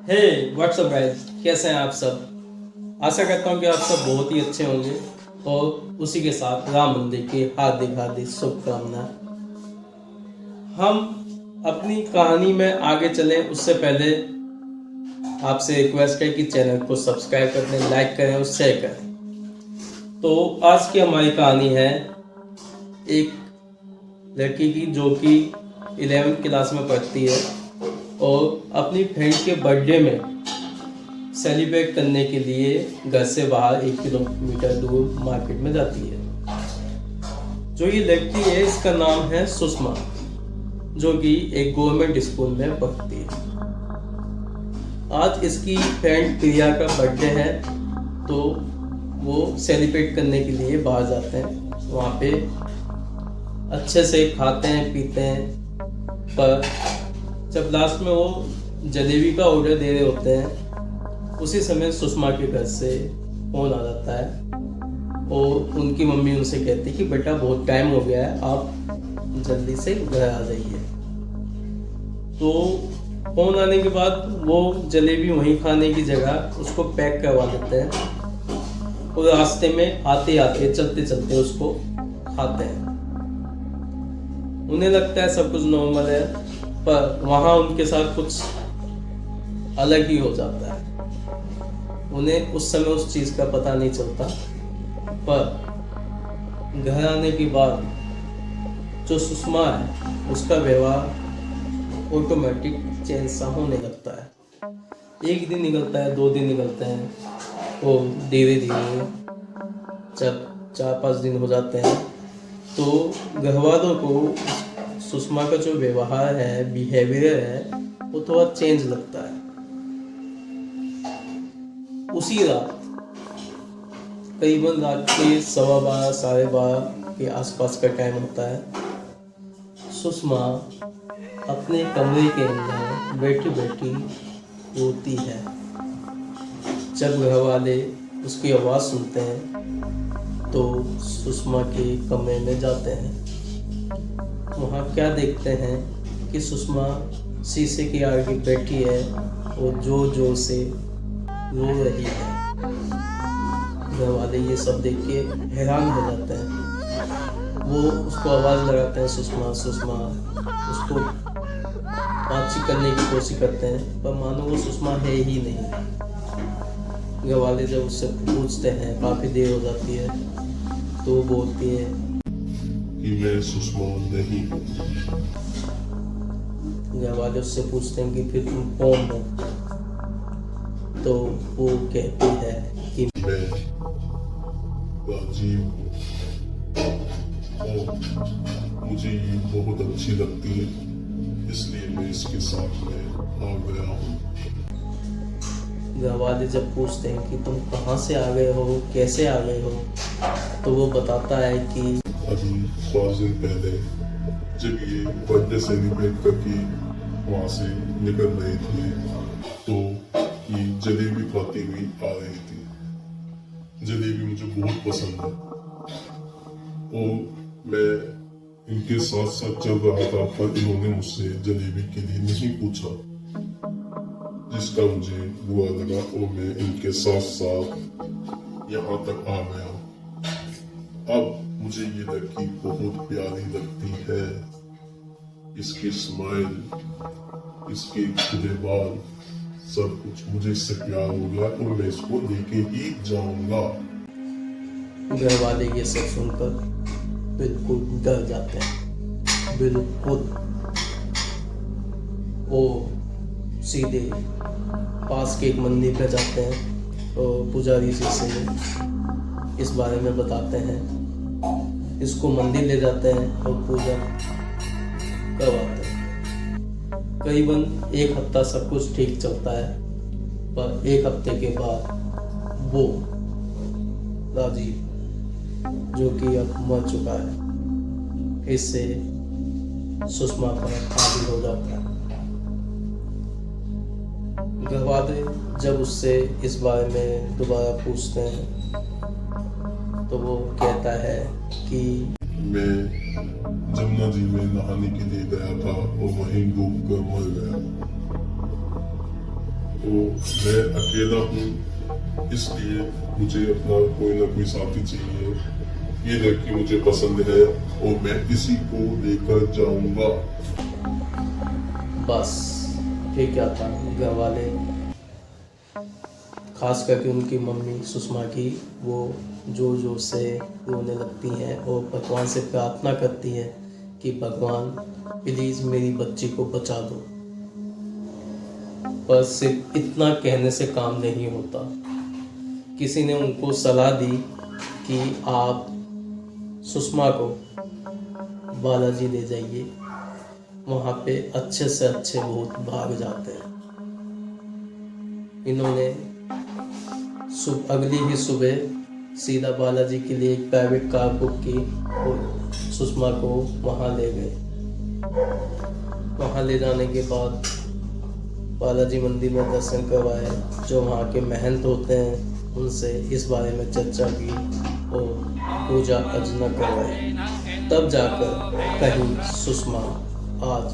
हे WhatsApp guys, कैसे हैं आप सब। आशा करता हूँ कि आप सब बहुत ही अच्छे होंगे और उसी के साथ राम मंदिर की हार्दिक हार्दिक शुभकामनाएं। हम अपनी कहानी में आगे चलें उससे पहले आपसे रिक्वेस्ट है कि चैनल को सब्सक्राइब कर दें, लाइक करें और शेयर करें। तो आज की हमारी कहानी है एक लड़की की जो कि 11वीं क्लास में पढ़ती है और अपनी फ्रेंड के बर्थडे में सेलिब्रेट करने के लिए घर से बाहर 1 किलोमीटर दूर मार्केट में जाती है। जो ये लड़की है इसका नाम है सुषमा, जो कि एक गवर्नमेंट स्कूल में पढ़ती है। आज इसकी फ्रेंड प्रिया का बर्थडे है तो वो सेलिब्रेट करने के लिए बाहर जाते हैं। वहाँ पे अच्छे से खाते हैं पीते हैं, पर जब लास्ट में वो जलेबी का ऑर्डर दे रहे होते हैं उसी समय सुषमा के घर से फ़ोन आ जाता है और उनकी मम्मी उनसे कहती है कि बेटा बहुत टाइम हो गया है, आप जल्दी से घर आ जाइए। तो फ़ोन आने के बाद वो जलेबी वहीं खाने की जगह उसको पैक करवा देते हैं और रास्ते में आते आते चलते चलते उसको खाते हैं। उन्हें लगता है सब कुछ नॉर्मल है, पर वहाँ उनके साथ कुछ अलग ही हो जाता है। उन्हें उस समय उस चीज़ का पता नहीं चलता, पर घर आने के बाद जो सुषमा है उसका व्यवहार ऑटोमेटिक चेंज सा होने लगता है। 1 दिन निकलता है, 2 दिन निकलते हैं और धीरे धीरे जब 4-5 दिन हो जाते हैं तो घर वालों को सुषमा का जो व्यवहार है, बिहेवियर है, वो थोड़ा चेंज लगता है। उसी रात करीबन रात के 12:15 12:30 के आसपास का टाइम होता है। सुषमा अपने कमरे के अंदर बैठी बैठी रोती है। जब घर वाले उसकी आवाज़ सुनते हैं तो सुषमा के कमरे में जाते हैं। वहाँ क्या देखते हैं कि सुषमा शीशे के आगे बैठी है और जोर जोर से रो रही है। घर वाले ये सब देख के हैरान हो जाते हैं। वो उसको आवाज़ लगाते हैं, सुषमा सुषमा, उसको बातचीत करने की कोशिश करते हैं, पर मानो वो सुषमा है ही नहीं। घर वाले जब उससे पूछते हैं, काफ़ी देर हो जाती है, तो वो बोलती है कि मैं सुषमा नहीं हूँ। घर वाले उससे पूछते हैं कि फिर तुम कौन हो, तो वो कहती है कि मैं राजीव हूँ और मुझे ये बहुत अच्छी लगती है, इसलिए मैं इसके साथ में आ गया हूँ। घर वाले जब पूछते हैं कि तुम कहाँ से आ गए हो, कैसे आ गए हो, तो वो बताता है कि अभी 5 दिन पहले जब ये बर्थडे सेलिब्रेट करके वहाँ से निकल रहे थे तो ये जलेबी खाती हुई आ रही थी। जलेबी मुझे बहुत पसंद है और मैं इनके साथ साथ चल रहा था, पर इन्होंने मुझसे जलेबी के लिए नहीं पूछा, जिसका मुझे बुरा लगा और मैं इनके साथ साथ यहाँ तक आ गया। अब मुझे ये लड़की बहुत प्यारी लगती है। इसकी स्माइल, इसके खुले बाल, सब कुछ मुझे इससे प्यार हो गया और मैं इसको लेके ही जाऊंगा। घर वाले ये सब सुनकर बिल्कुल डर जाते हैं, बिल्कुल। वो सीधे पास के एक मंदिर पे जाते हैं और पुजारी जी से इस बारे में बताते हैं। इसको मंदिर ले जाते हैं और पूजा करवाते हैं। करीबन 1 हफ्ता सब कुछ ठीक चलता है, पर 1 हफ्ते के बाद वो राजीव, जो कि अब मर चुका है, इससे सुषमा पर हावी हो जाता है। घर वाले जब उससे इस बारे में दोबारा पूछते हैं तो वो कहता है कि मैं जमुना जी में नहाने के लिए गया था और वहीं डूब कर मर गया तो मैं अकेला हूँ, इसलिए मुझे अपना कोई ना कोई साथी चाहिए। ये लड़की मुझे पसंद है और मैं इसी को लेकर जाऊंगा। बस फिर क्या था, घर वाले खास करके उनकी मम्मी सुषमा की वो जोर जोर से रोने लगती हैं और भगवान से प्रार्थना करती हैं कि भगवान प्लीज़ मेरी बच्ची को बचा दो। पर सिर्फ इतना कहने से काम नहीं होता। किसी ने उनको सलाह दी कि आप सुषमा को बालाजी ले जाइए, वहाँ पे अच्छे से अच्छे भूत भाग जाते हैं। इन्होंने अगली ही सुबह सीधा बालाजी के लिए एक प्राइवेट कार बुक की और सुषमा को वहाँ ले गए। वहाँ ले जाने के बाद बालाजी मंदिर में दर्शन करवाए। जो वहाँ के महंत होते हैं उनसे इस बारे में चर्चा की और पूजा अर्चना करवाई। तब जाकर कहीं सुषमा आज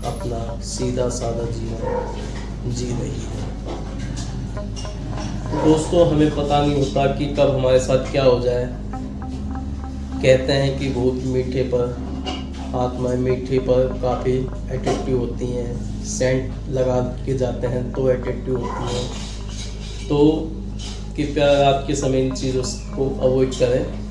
अपना सीधा साधा जीवन जी रही है। दोस्तों, हमें पता नहीं होता कि कब हमारे साथ क्या हो जाए। कहते हैं कि भूत मीठे पर, आत्माएं मीठे पर काफ़ी एट्रैक्टिव होती हैं। सेंट लगा के जाते हैं तो एट्रैक्टिव होती हैं। तो कृपया रात के समय इन चीज़ों को अवॉइड करें।